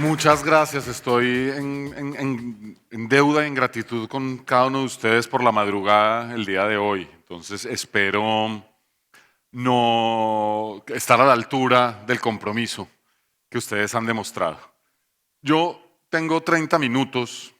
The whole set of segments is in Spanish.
Muchas gracias. Estoy en deuda y en gratitud con cada uno de ustedes por la madrugada el día de hoy. Entonces espero no estar a la altura del compromiso que ustedes han demostrado. Yo tengo 30 minutos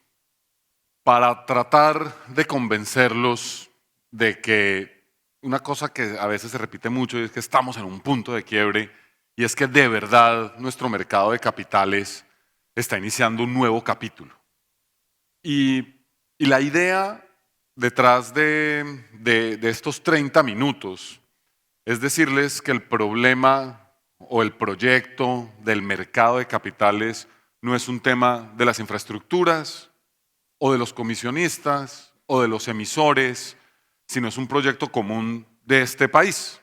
para tratar de convencerlos de que una cosa que a veces se repite mucho es que estamos en un punto de quiebre y es que de verdad nuestro mercado de capitales está iniciando un nuevo capítulo. Y la idea detrás de estos 30 minutos es decirles que el problema o el proyecto del mercado de capitales no es un tema de las infraestructuras o de los comisionistas o de los emisores, sino es un proyecto común de este país.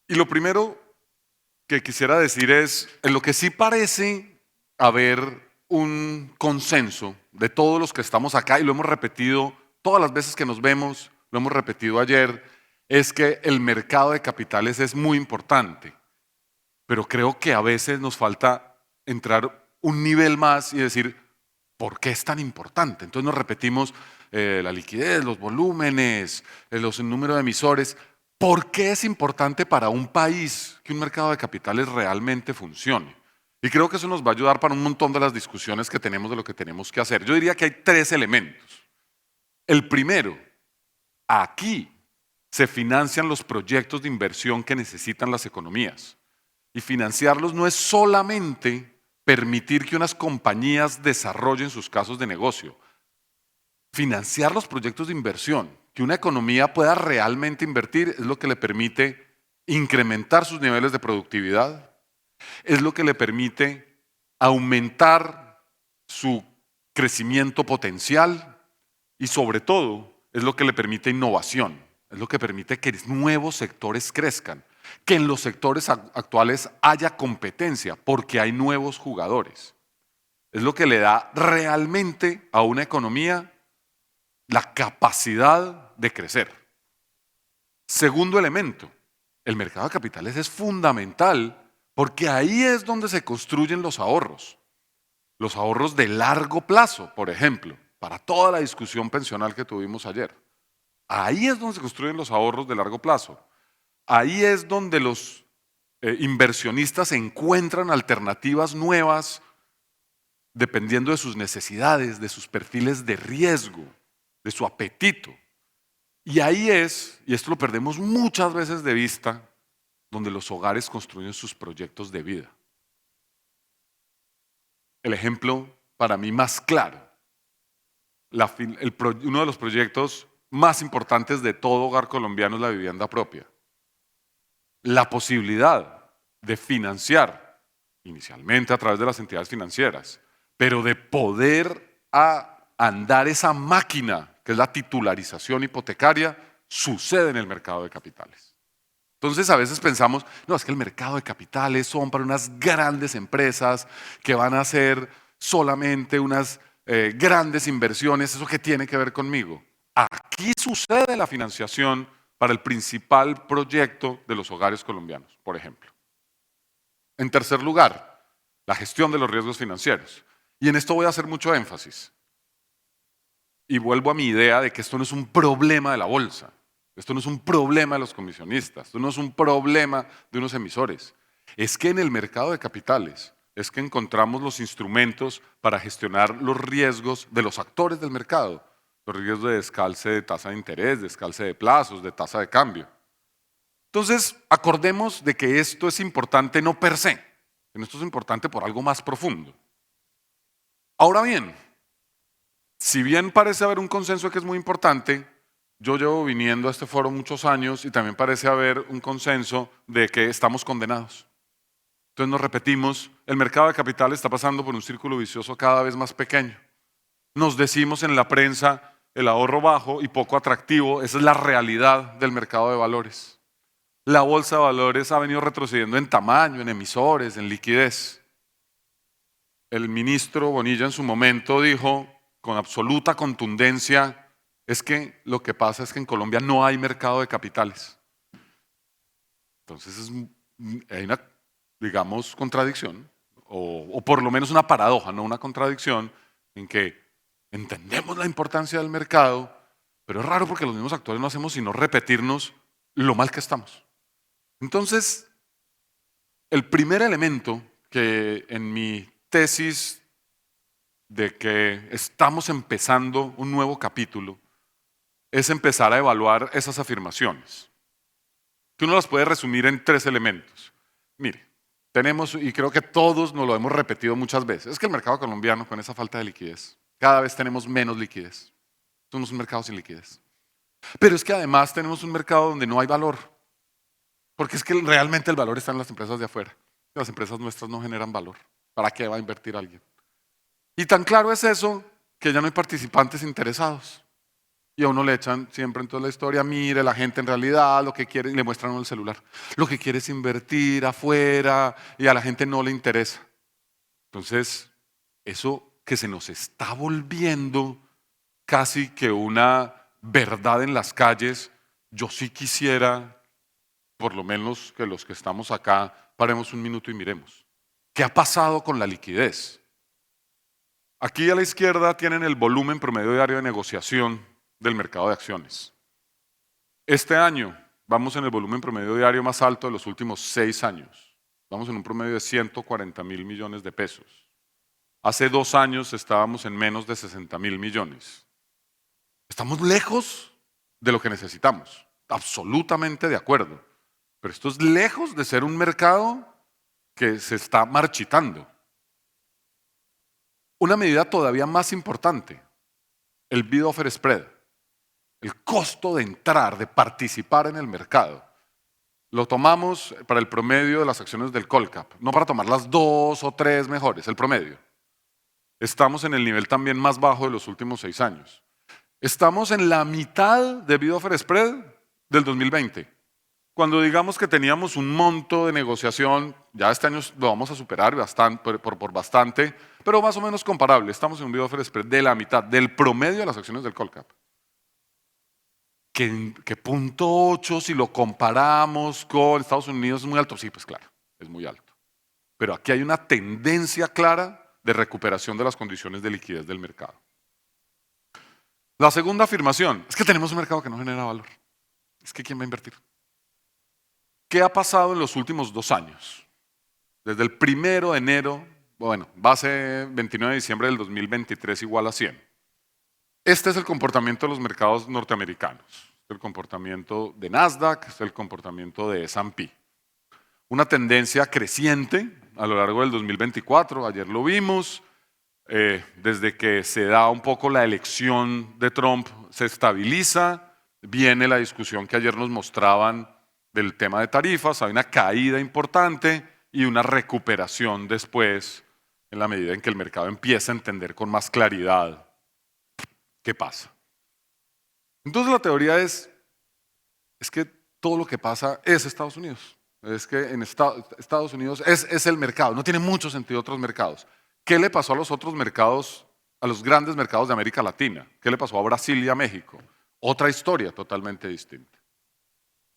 Y lo primero que quisiera decir es, en lo que sí parece haber un consenso de todos los que estamos acá, y lo hemos repetido todas las veces que nos vemos, lo hemos repetido ayer, es que el mercado de capitales es muy importante, pero creo que a veces nos falta entrar un nivel más y decir, ¿por qué es tan importante? Entonces nos repetimos la liquidez, los volúmenes, el número de emisores. ¿Por qué es importante para un país que un mercado de capitales realmente funcione? Y creo que eso nos va a ayudar para un montón de las discusiones que tenemos de lo que tenemos que hacer. Yo diría que hay tres elementos. El primero, aquí se financian los proyectos de inversión que necesitan las economías. Y financiarlos no es solamente permitir que unas compañías desarrollen sus casos de negocio. Financiar los proyectos de inversión, que una economía pueda realmente invertir, es lo que le permite incrementar sus niveles de productividad, es lo que le permite aumentar su crecimiento potencial y sobre todo es lo que le permite innovación, es lo que permite que nuevos sectores crezcan, que en los sectores actuales haya competencia porque hay nuevos jugadores. Es lo que le da realmente a una economía la capacidad de crecer. Segundo elemento, el mercado de capitales es fundamental porque ahí es donde se construyen los ahorros de largo plazo, por ejemplo, para toda la discusión pensional que tuvimos ayer. Ahí es donde se construyen los ahorros de largo plazo. Ahí es donde los inversionistas encuentran alternativas nuevas dependiendo de sus necesidades, de sus perfiles de riesgo, de su apetito. Y ahí es, y esto lo perdemos muchas veces de vista, donde los hogares construyen sus proyectos de vida. El ejemplo para mí más claro, uno de los proyectos más importantes de todo hogar colombiano es la vivienda propia. La posibilidad de financiar, inicialmente a través de las entidades financieras, pero de poder andar esa máquina, que es la titularización hipotecaria, sucede en el mercado de capitales. Entonces a veces pensamos, no, es que el mercado de capitales son para unas grandes empresas que van a hacer solamente unas grandes inversiones, ¿eso qué tiene que ver conmigo? Aquí sucede la financiación para el principal proyecto de los hogares colombianos, por ejemplo. En tercer lugar, la gestión de los riesgos financieros. Y en esto voy a hacer mucho énfasis. Y vuelvo a mi idea de que esto no es un problema de la bolsa, esto no es un problema de los comisionistas, esto no es un problema de unos emisores. Es que en el mercado de capitales es que encontramos los instrumentos para gestionar los riesgos de los actores del mercado, los riesgos de descalce de tasa de interés, de descalce de plazos, de tasa de cambio. Entonces, acordemos de que esto es importante no per se, sino esto es importante por algo más profundo. Ahora bien, si bien parece haber un consenso que es muy importante, yo llevo viniendo a este foro muchos años y también parece haber un consenso de que estamos condenados. Entonces nos repetimos, el mercado de capital está pasando por un círculo vicioso cada vez más pequeño. Nos decimos en la prensa el ahorro bajo y poco atractivo, esa es la realidad del mercado de valores. La bolsa de valores ha venido retrocediendo en tamaño, en emisores, en liquidez. El ministro Bonilla en su momento dijo con absoluta contundencia, es que lo que pasa es que en Colombia no hay mercado de capitales. Entonces hay una, digamos, contradicción. o por lo menos una paradoja, no una contradicción, en que entendemos la importancia del mercado, pero es raro porque los mismos actores no hacemos sino repetirnos lo mal que estamos. Entonces, el primer elemento que en mi tesis de que estamos empezando un nuevo capítulo es empezar a evaluar esas afirmaciones, que uno las puede resumir en 3 elementos. Mire, tenemos, y creo que todos nos lo hemos repetido muchas veces, es que el mercado colombiano, con esa falta de liquidez, cada vez tenemos menos liquidez. Somos un mercado sin liquidez. Pero es que además tenemos un mercado donde no hay valor, porque es que realmente el valor está en las empresas de afuera. Las empresas nuestras no generan valor. ¿Para qué va a invertir alguien? Y tan claro es eso que ya no hay participantes interesados. Y a uno le echan siempre en toda la historia, mire, la gente en realidad lo que quiere, y le muestran a uno el celular, lo que quiere es invertir afuera y a la gente no le interesa. Entonces, eso que se nos está volviendo casi que una verdad en las calles, yo sí quisiera, por lo menos que los que estamos acá, paremos un minuto y miremos. ¿Qué ha pasado con la liquidez? Aquí a la izquierda tienen el volumen promedio diario de negociación del mercado de acciones. Este año vamos en el volumen promedio diario más alto de los últimos 6 años. Vamos en un promedio de 140.000 millones de pesos. Hace 2 años estábamos en menos de 60.000 millones. Estamos lejos de lo que necesitamos, absolutamente de acuerdo. Pero esto es lejos de ser un mercado que se está marchitando. Una medida todavía más importante, el bid-offer spread, el costo de entrar, de participar en el mercado. Lo tomamos para el promedio de las acciones del Colcap, no para tomar las 2 o 3 mejores, el promedio. Estamos en el nivel también más bajo de los últimos 6 años. Estamos en la mitad de bid-offer spread del 2020. Cuando digamos que teníamos un monto de negociación, ya este año lo vamos a superar bastante, por bastante, pero más o menos comparable. Estamos en un bid-offer spread de la mitad, del promedio de las acciones del Colcap. Que punto 8, si lo comparamos con Estados Unidos, es muy alto. Sí, pues claro, es muy alto. Pero aquí hay una tendencia clara de recuperación de las condiciones de liquidez del mercado. La segunda afirmación es que tenemos un mercado que no genera valor. Es que ¿quién va a invertir? ¿Qué ha pasado en los últimos 2 años? Desde el 1 de enero, bueno, base 29 de diciembre del 2023 igual a 100. Este es el comportamiento de los mercados norteamericanos. El comportamiento de Nasdaq, es el comportamiento de S&P. Una tendencia creciente a lo largo del 2024, ayer lo vimos, desde que se da un poco la elección de Trump se estabiliza, viene la discusión que ayer nos mostraban del tema de tarifas, hay una caída importante y una recuperación después en la medida en que el mercado empieza a entender con más claridad qué pasa. Entonces la teoría es que todo lo que pasa es Estados Unidos. Es que en Estados Unidos es el mercado, no tiene mucho sentido otros mercados. ¿Qué le pasó a los otros mercados, a los grandes mercados de América Latina? ¿Qué le pasó a Brasil y a México? Otra historia totalmente distinta.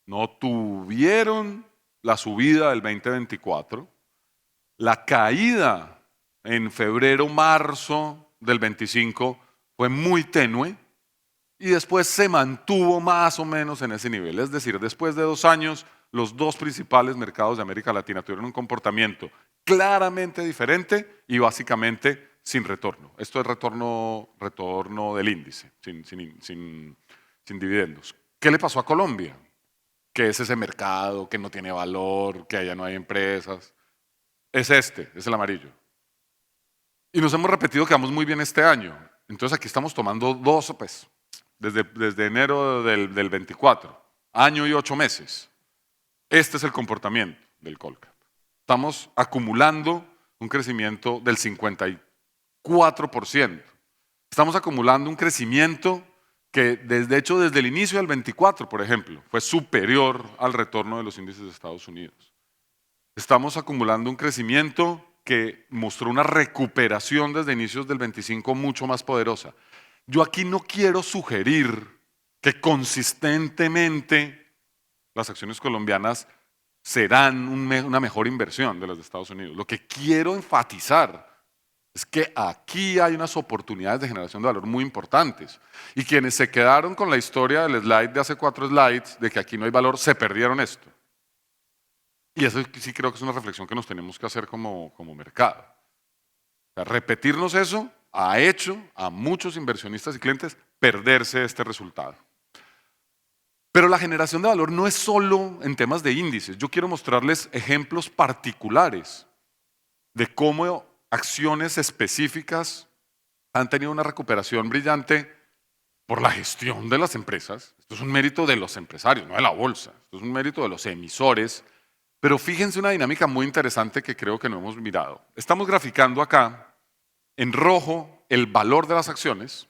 No tuvieron la subida del 2024, la caída en febrero, marzo del 25 fue muy tenue y después se mantuvo más o menos en ese nivel. Es decir, después de 2 años, los 2 principales mercados de América Latina tuvieron un comportamiento claramente diferente y básicamente sin retorno. Esto es retorno del índice, sin dividendos. ¿Qué le pasó a Colombia? Que es ese mercado que no tiene valor, que allá no hay empresas. Es el amarillo. Y nos hemos repetido que vamos muy bien este año. Entonces aquí estamos tomando 2, pues, desde enero del 24, año y 8 meses. Este es el comportamiento del Colcap. Estamos acumulando un crecimiento del 54%. Estamos acumulando un crecimiento que desde el inicio del 24, por ejemplo, fue superior al retorno de los índices de Estados Unidos. Estamos acumulando un crecimiento que mostró una recuperación desde inicios del 25 mucho más poderosa. Yo aquí no quiero sugerir que consistentemente las acciones colombianas serán una mejor inversión de las de Estados Unidos. Lo que quiero enfatizar es que aquí hay unas oportunidades de generación de valor muy importantes. Y quienes se quedaron con la historia del slide de hace 4 slides, de que aquí no hay valor, se perdieron esto. Y eso sí creo que es una reflexión que nos tenemos que hacer como mercado. O sea, repetirnos eso ha hecho a muchos inversionistas y clientes perderse este resultado. Pero la generación de valor no es solo en temas de índices. Yo quiero mostrarles ejemplos particulares de cómo acciones específicas han tenido una recuperación brillante por la gestión de las empresas. Esto es un mérito de los empresarios, no de la bolsa. Esto es un mérito de los emisores. Pero fíjense una dinámica muy interesante que creo que no hemos mirado. Estamos graficando acá en rojo el valor de las acciones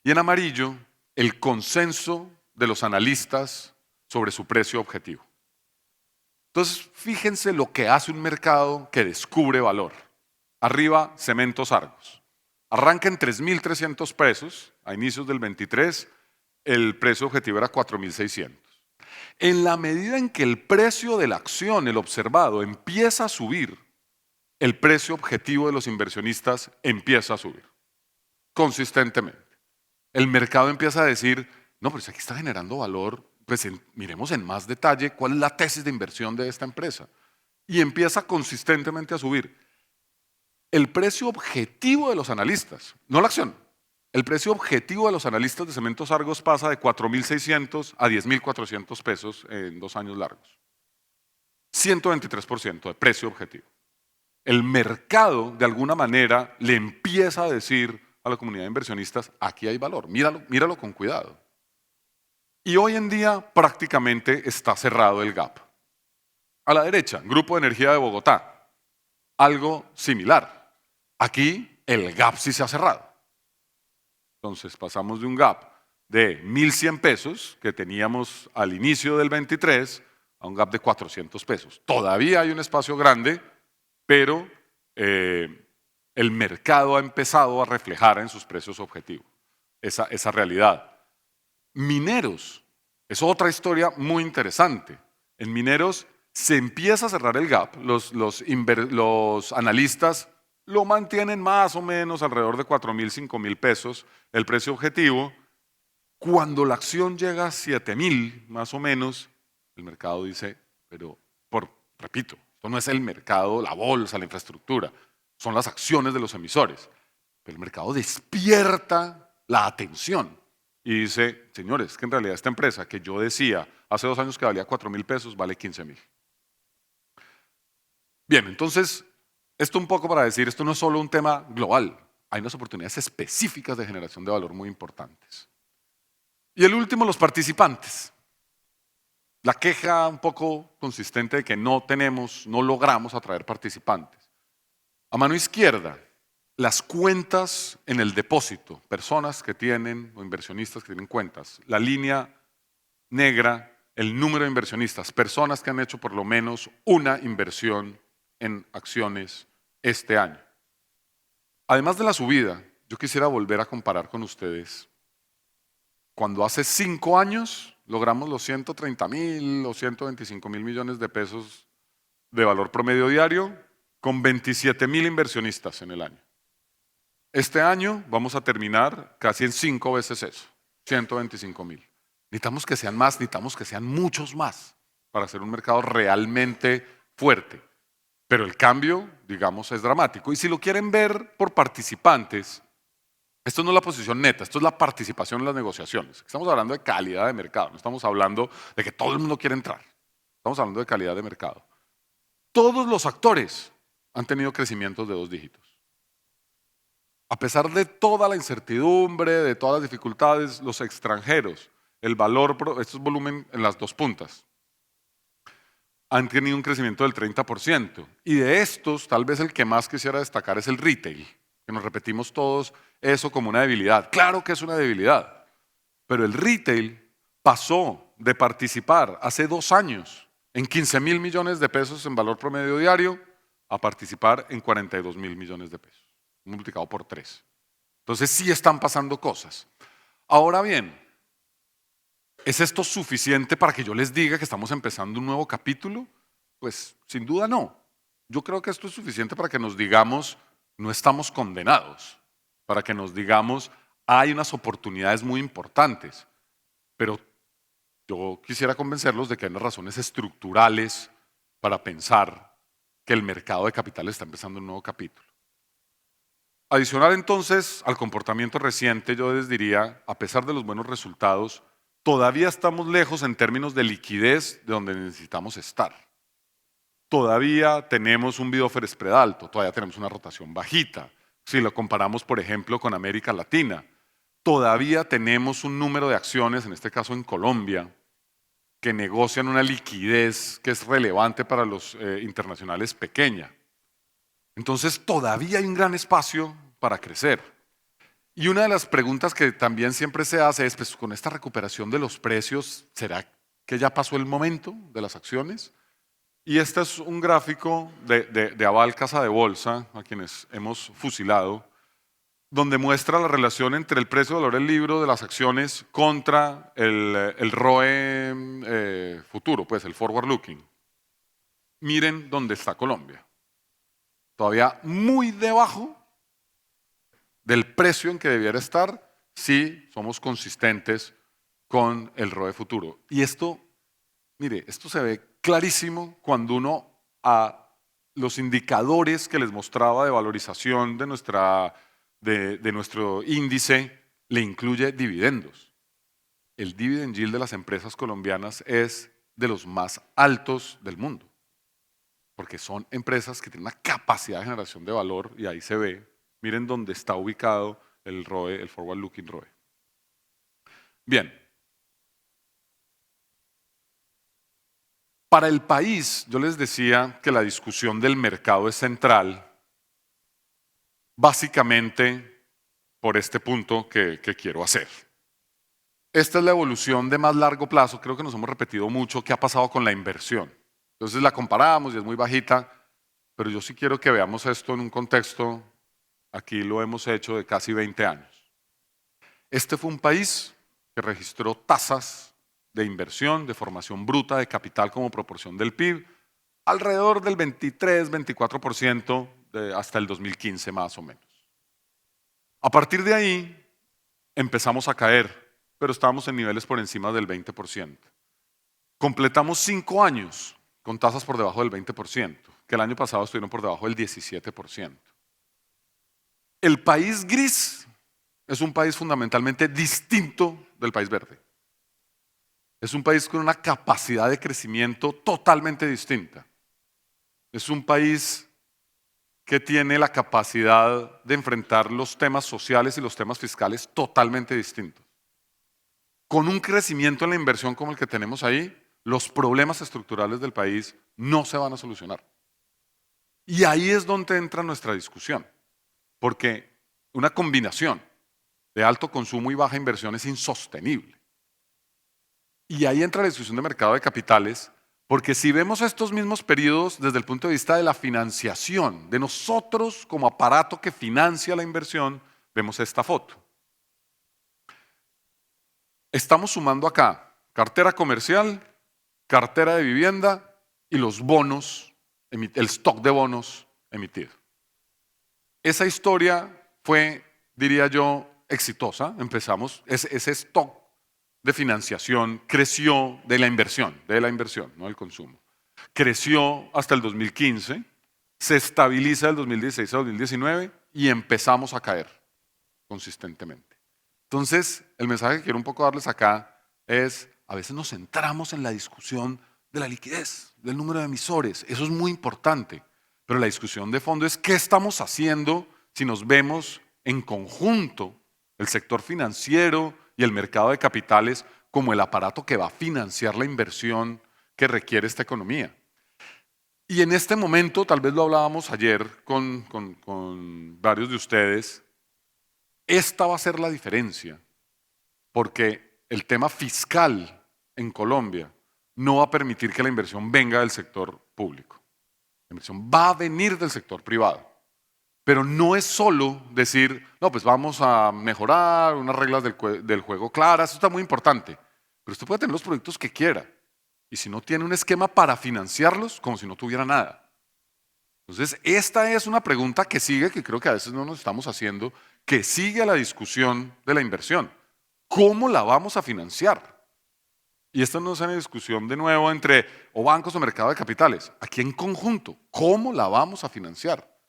y en amarillo el consenso de los analistas sobre su precio objetivo. Entonces, fíjense lo que hace un mercado que descubre valor. Arriba, Cementos Argos. Arranca en 3.300 pesos a inicios del 23, el precio objetivo era 4.600. En la medida en que el precio de la acción, el observado, empieza a subir, el precio objetivo de los inversionistas empieza a subir consistentemente. El mercado empieza a decir, no, pero si aquí está generando valor, pues miremos en más detalle cuál es la tesis de inversión de esta empresa. Y empieza consistentemente a subir. El precio objetivo de los analistas, no la acción, el precio objetivo de los analistas de Cementos Argos pasa de 4.600 a 10.400 pesos en 2 años largos. 123% de precio objetivo. El mercado, de alguna manera, le empieza a decir a la comunidad de inversionistas, aquí hay valor, míralo con cuidado. Y hoy en día prácticamente está cerrado el gap. A la derecha, Grupo de Energía de Bogotá, algo similar. Aquí el gap sí se ha cerrado. Entonces pasamos de un gap de 1.100 pesos que teníamos al inicio del 23 a un gap de 400 pesos. Todavía hay un espacio grande, pero el mercado ha empezado a reflejar en sus precios objetivos esa realidad. Mineros, es otra historia muy interesante. En mineros se empieza a cerrar el gap, los analistas lo mantienen más o menos alrededor de 4.000, 5.000 pesos el precio objetivo. Cuando la acción llega a 7.000 más o menos, el mercado dice, pero repito, esto no es el mercado, la bolsa, la infraestructura, son las acciones de los emisores. Pero el mercado despierta la atención y dice, señores, que en realidad esta empresa que yo decía hace 2 años que valía 4.000 pesos, vale 15.000. Bien, entonces, esto un poco para decir, esto no es solo un tema global, hay unas oportunidades específicas de generación de valor muy importantes. Y el último, los participantes. La queja un poco consistente de que no logramos atraer participantes. A mano izquierda, las cuentas en el depósito, personas que tienen o inversionistas que tienen cuentas. La línea negra, el número de inversionistas, personas que han hecho por lo menos una inversión en acciones este año. Además de la subida, yo quisiera volver a comparar con ustedes. Cuando hace 5 años logramos los 130.000 o 125.000 millones de pesos de valor promedio diario con 27.000 inversionistas en el año. Este año vamos a terminar casi en 5 veces eso, 125.000. Necesitamos que sean más, necesitamos que sean muchos más para hacer un mercado realmente fuerte. Pero el cambio, digamos, es dramático. Y si lo quieren ver por participantes, esto no es la posición neta, esto es la participación en las negociaciones. Estamos hablando de calidad de mercado, no estamos hablando de que todo el mundo quiere entrar. Estamos hablando de calidad de mercado. Todos los actores han tenido crecimientos de 2 dígitos. A pesar de toda la incertidumbre, de todas las dificultades, los extranjeros, el valor, esto es volumen en las 2 puntas, han tenido un crecimiento del 30%. Y de estos, tal vez el que más quisiera destacar es el retail, que nos repetimos todos eso como una debilidad. Claro que es una debilidad, pero el retail pasó de participar hace 2 años en 15.000 millones de pesos en valor promedio diario a participar en 42.000 millones de pesos, multiplicado por 3. Entonces sí están pasando cosas. Ahora bien, ¿es esto suficiente para que yo les diga que estamos empezando un nuevo capítulo? Pues sin duda no. Yo creo que esto es suficiente para que nos digamos, no estamos condenados, para que nos digamos, hay unas oportunidades muy importantes, pero yo quisiera convencerlos de que hay unas razones estructurales para pensar que el mercado de capitales está empezando un nuevo capítulo. Adicional entonces al comportamiento reciente, yo les diría, a pesar de los buenos resultados, todavía estamos lejos en términos de liquidez de donde necesitamos estar. Todavía tenemos un bid-offer spread alto, todavía tenemos una rotación bajita. Si lo comparamos, por ejemplo, con América Latina, todavía tenemos un número de acciones, en este caso en Colombia, que negocian una liquidez que es relevante para los internacionales pequeña. Entonces todavía hay un gran espacio para crecer. Y una de las preguntas que también siempre se hace es, pues con esta recuperación de los precios, ¿será que ya pasó el momento de las acciones? Y este es un gráfico de Aval Casa de Bolsa, a quienes hemos fusilado, donde muestra la relación entre el precio de valor del libro de las acciones contra el ROE futuro, pues el forward looking. Miren dónde está Colombia. Todavía muy debajo del precio en que debiera estar si somos consistentes con el ROE futuro. Y esto, mire, esto se ve clarísimo cuando uno a los indicadores que les mostraba de valorización de nuestro índice le incluye dividendos. El dividend yield de las empresas colombianas es de los más altos del mundo, porque son empresas que tienen una capacidad de generación de valor y ahí se ve. Miren dónde está ubicado el ROE, el forward looking ROE. Bien. Para el país, yo les decía que la discusión del mercado es central, básicamente por este punto que quiero hacer. Esta es la evolución de más largo plazo, creo que nos hemos repetido mucho qué ha pasado con la inversión. Entonces la comparamos y es muy bajita, pero yo sí quiero que veamos esto en un contexto, aquí lo hemos hecho de casi 20 años. Este fue un país que registró tasas de inversión, de formación bruta de capital como proporción del PIB, alrededor del 23-24% hasta el 2015 más o menos. A partir de ahí empezamos a caer, pero estábamos en niveles por encima del 20%. Completamos 5 años con tasas por debajo del 20%, que el año pasado estuvieron por debajo del 17%. El país gris es un país fundamentalmente distinto del país verde. Es un país con una capacidad de crecimiento totalmente distinta. Es un país que tiene la capacidad de enfrentar los temas sociales y los temas fiscales totalmente distintos. Con un crecimiento en la inversión como el que tenemos ahí, los problemas estructurales del país no se van a solucionar. Y ahí es donde entra nuestra discusión, porque una combinación de alto consumo y baja inversión es insostenible. Y ahí entra la discusión de mercado de capitales, porque si vemos estos mismos periodos desde el punto de vista de la financiación, de nosotros como aparato que financia la inversión, vemos esta foto. Estamos sumando acá cartera comercial, cartera de vivienda y los bonos, el stock de bonos emitido. Esa historia fue, diría yo, exitosa. Empezamos, ese stock de financiación creció de la inversión, no del consumo. Creció hasta el 2015, se estabiliza del 2016 al 2019 y empezamos a caer consistentemente. Entonces, el mensaje que quiero un poco darles acá es, a veces nos centramos en la discusión de la liquidez, del número de emisores, eso es muy importante, pero la discusión de fondo es qué estamos haciendo si nos vemos en conjunto, el sector financiero y el mercado de capitales como el aparato que va a financiar la inversión que requiere esta economía. Y en este momento, tal vez lo hablábamos ayer con varios de ustedes, esta va a ser la diferencia, porque el tema fiscal en Colombia no va a permitir que la inversión venga del sector público. La inversión va a venir del sector privado. Pero no es solo decir, no, pues vamos a mejorar unas reglas del juego claras, eso está muy importante. Pero usted puede tener los proyectos que quiera. y si no tiene un esquema para financiarlos, como si no tuviera nada. Entonces, esta es una pregunta que sigue, que creo que a veces no nos estamos haciendo, que sigue a la discusión de la inversión. ¿Cómo la vamos a financiar? Y esta no es una discusión de nuevo entre o bancos o mercado de capitales. Aquí en conjunto, ¿cómo la vamos a financiar?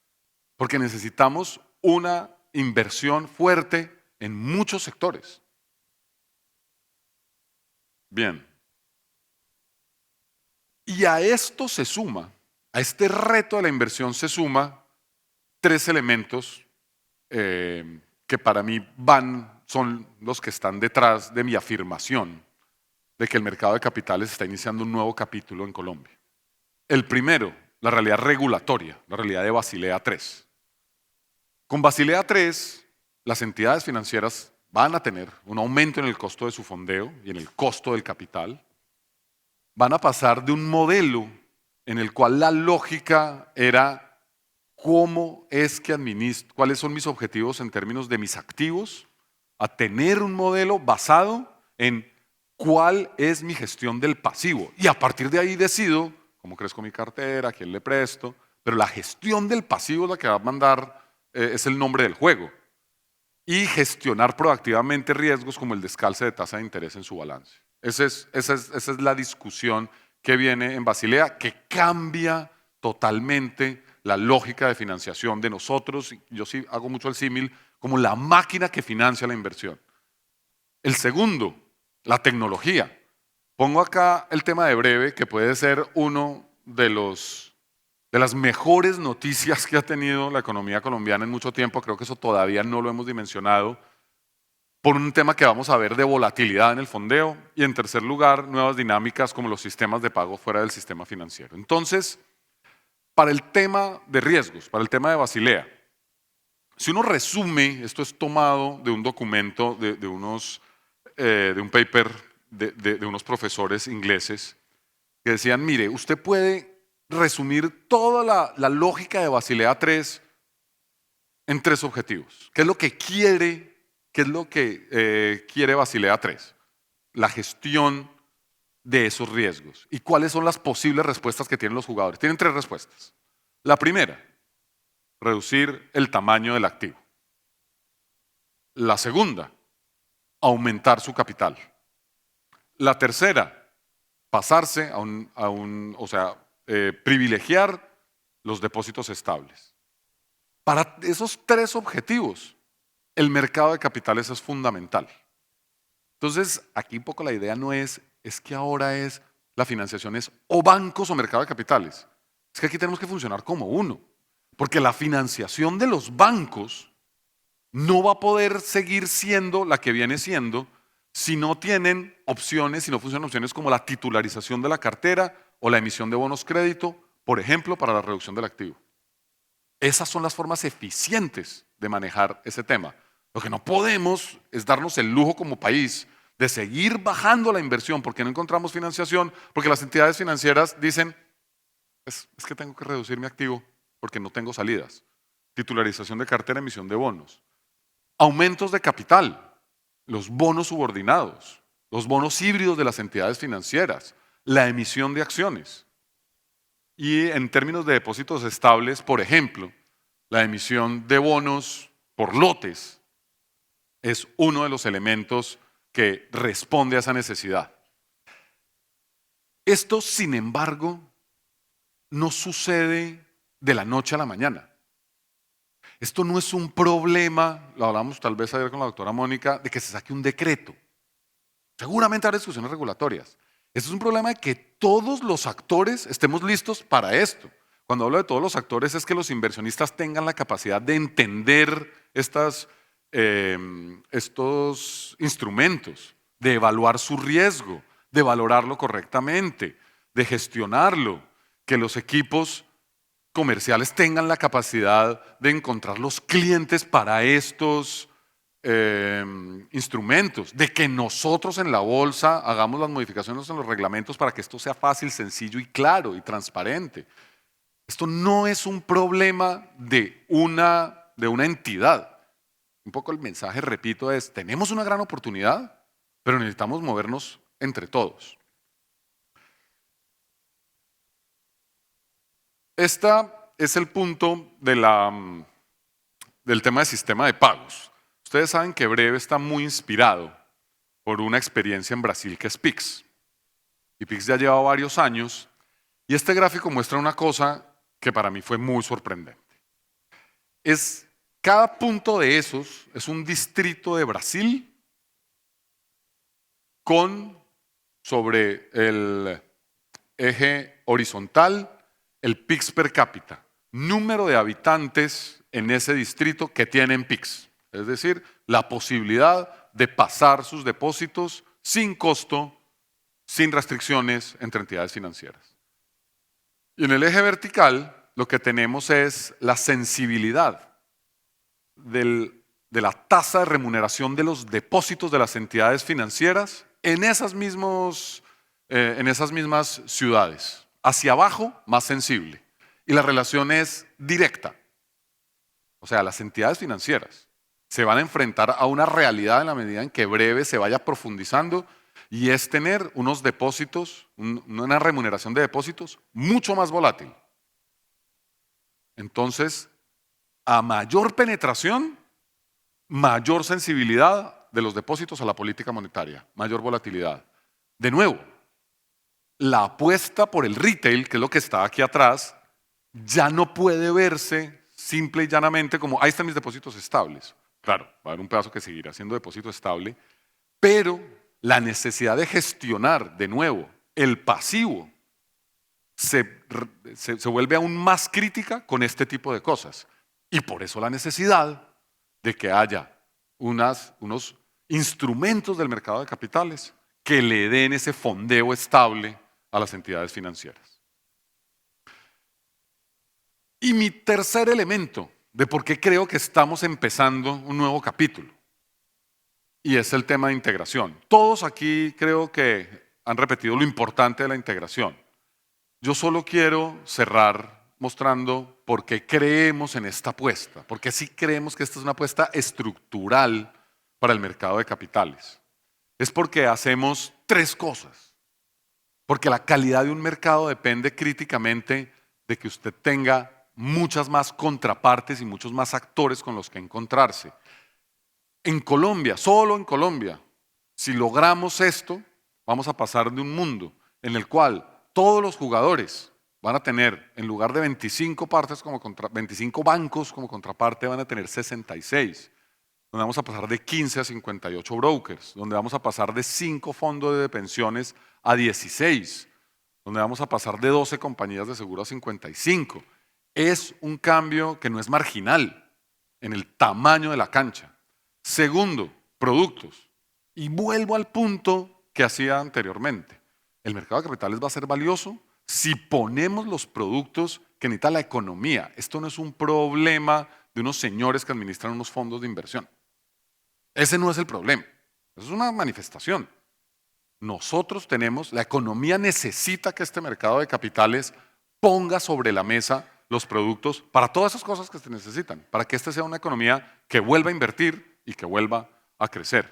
Porque necesitamos una inversión fuerte en muchos sectores. Bien. Y a esto se suma, a este reto de la inversión se suma tres elementos que para mí son los que están detrás de mi afirmación de que el mercado de capitales está iniciando un nuevo capítulo en Colombia. El primero, la realidad regulatoria, la realidad de Basilea III. Con Basilea III, las entidades financieras van a tener un aumento en el costo de su fondeo y en el costo del capital. Van a pasar de un modelo en el cual la lógica era cómo es que administro, cuáles son mis objetivos en términos de mis activos, a tener un modelo basado en cuál es mi gestión del pasivo. Y a partir de ahí decido cómo crezco mi cartera, a quién le presto, pero la gestión del pasivo es la que va a mandar, es el nombre del juego. Y gestionar proactivamente riesgos como el descalce de tasa de interés en su balance. Esa es la discusión que viene en Basilea, que cambia totalmente la lógica de financiación de nosotros. Yo sí hago mucho el símil como la máquina que financia la inversión. El segundo, la tecnología. Pongo acá el tema de Breve, que puede ser uno de las mejores noticias que ha tenido la economía colombiana en mucho tiempo. Creo que eso todavía no lo hemos dimensionado, por un tema que vamos a ver de volatilidad en el fondeo, y en tercer lugar, nuevas dinámicas como los sistemas de pago fuera del sistema financiero. Entonces, para el tema de riesgos, para el tema de Basilea, si uno resume, esto es tomado de un documento de un paper de unos profesores ingleses que decían, mire, usted puede resumir toda la lógica de Basilea III en tres objetivos. ¿Qué es lo que quiere? ¿Qué es lo que quiere Basilea III? La gestión de esos riesgos. ¿Y cuáles son las posibles respuestas que tienen los jugadores? Tienen tres respuestas. La primera, reducir el tamaño del activo. La segunda, aumentar su capital. La tercera, pasarse privilegiar los depósitos estables. Para esos tres objetivos, el mercado de capitales es fundamental. Entonces, aquí un poco la idea no es que ahora la financiación es o bancos o mercado de capitales. Es que aquí tenemos que funcionar como uno. Porque la financiación de los bancos no va a poder seguir siendo la que viene siendo si no tienen opciones, si no funcionan opciones como la titularización de la cartera o la emisión de bonos crédito, por ejemplo, para la reducción del activo. Esas son las formas eficientes de manejar ese tema. Lo que no podemos es darnos el lujo como país de seguir bajando la inversión porque no encontramos financiación, porque las entidades financieras dicen, es que tengo que reducir mi activo porque no tengo salidas. Titularización de cartera, emisión de bonos. Aumentos de capital, los bonos subordinados, los bonos híbridos de las entidades financieras, la emisión de acciones. Y en términos de depósitos estables, por ejemplo, la emisión de bonos por lotes es uno de los elementos que responde a esa necesidad. Esto, sin embargo, no sucede de la noche a la mañana. Esto no es un problema, lo hablamos tal vez ayer con la doctora Mónica, de que se saque un decreto. Seguramente habrá discusiones regulatorias. Esto es un problema de que todos los actores estemos listos para esto. Cuando hablo de todos los actores es que los inversionistas tengan la capacidad de entender estos instrumentos, de evaluar su riesgo, de valorarlo correctamente, de gestionarlo, que los equipos comerciales tengan la capacidad de encontrar los clientes para estos instrumentos, de que nosotros en la bolsa hagamos las modificaciones en los reglamentos para que esto sea fácil, sencillo y claro y transparente. Esto no es un problema de una entidad. Un poco el mensaje, repito, es, tenemos una gran oportunidad, pero necesitamos movernos entre todos. Este es el punto del tema de sistema de pagos. Ustedes saben que Breve está muy inspirado por una experiencia en Brasil que es Pix. Y Pix ya lleva varios años. Y este gráfico muestra una cosa que para mí fue muy sorprendente. Cada punto de esos es un distrito de Brasil con sobre el eje horizontal el Pix per cápita, número de habitantes en ese distrito que tienen Pix, es decir, la posibilidad de pasar sus depósitos sin costo, sin restricciones entre entidades financieras. Y en el eje vertical lo que tenemos es la sensibilidad de la tasa de remuneración de los depósitos de las entidades financieras en esas mismas ciudades. Hacia abajo, más sensible. Y la relación es directa. O sea, las entidades financieras se van a enfrentar a una realidad en la medida en que Breve se vaya profundizando y es tener unos depósitos, una remuneración de depósitos mucho más volátil. Entonces, a mayor penetración, mayor sensibilidad de los depósitos a la política monetaria, mayor volatilidad. De nuevo, la apuesta por el retail, que es lo que está aquí atrás, ya no puede verse simple y llanamente como ahí están mis depósitos estables. Claro, va a haber un pedazo que seguirá siendo depósito estable, pero la necesidad de gestionar de nuevo el pasivo se vuelve aún más crítica con este tipo de cosas. Y por eso la necesidad de que haya unos instrumentos del mercado de capitales que le den ese fondeo estable a las entidades financieras. Y mi tercer elemento de por qué creo que estamos empezando un nuevo capítulo, y es el tema de integración. Todos aquí creo que han repetido lo importante de la integración. Yo solo quiero cerrar mostrando por qué creemos en esta apuesta, porque sí creemos que esta es una apuesta estructural para el mercado de capitales. Es porque hacemos tres cosas. Porque la calidad de un mercado depende críticamente de que usted tenga muchas más contrapartes y muchos más actores con los que encontrarse. En Colombia, solo en Colombia, si logramos esto, vamos a pasar de un mundo en el cual todos los jugadores van a tener, en lugar de 25 bancos como contraparte, van a tener 66. Donde vamos a pasar de 15 a 58 brokers, donde vamos a pasar de 5 fondos de pensiones a 16, donde vamos a pasar de 12 compañías de seguro a 55. Es un cambio que no es marginal en el tamaño de la cancha. Segundo, productos. Y vuelvo al punto que hacía anteriormente. El mercado de capitales va a ser valioso si ponemos los productos que necesita la economía. Esto no es un problema de unos señores que administran unos fondos de inversión. Ese no es el problema. Eso es una manifestación. Nosotros la economía necesita que este mercado de capitales ponga sobre la mesa los productos para todas esas cosas que se necesitan, para que esta sea una economía que vuelva a invertir y que vuelva a crecer.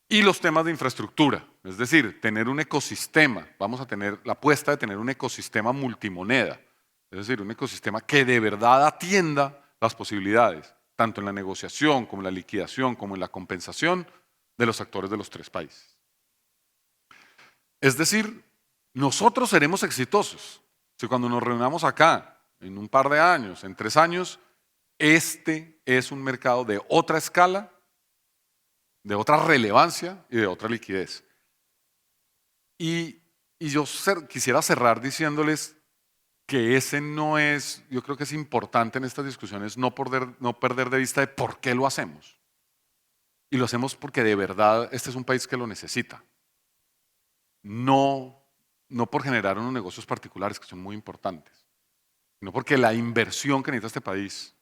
Y los temas de infraestructura, es decir, tener un ecosistema, vamos a tener la apuesta de tener un ecosistema multimoneda, es decir, un ecosistema que de verdad atienda las posibilidades, tanto en la negociación como en la liquidación como en la compensación de los actores de los tres países. Es decir, nosotros seremos exitosos si cuando nos reunamos acá en un par de años, en 3 años, este es un mercado de otra escala, de otra relevancia y de otra liquidez. Y yo quisiera cerrar diciéndoles que ese no es, yo creo que es importante en estas discusiones no perder de vista de por qué lo hacemos. Y lo hacemos porque de verdad este es un país que lo necesita. No por generar unos negocios particulares que son muy importantes, sino porque la inversión que necesita este país,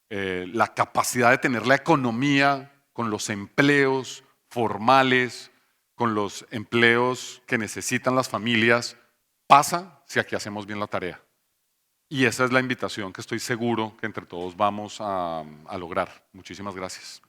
la capacidad de tener la economía con los empleos formales, con los empleos que necesitan las familias, pasa si aquí hacemos bien la tarea. Y esa es la invitación que estoy seguro que entre todos vamos a lograr. Muchísimas gracias.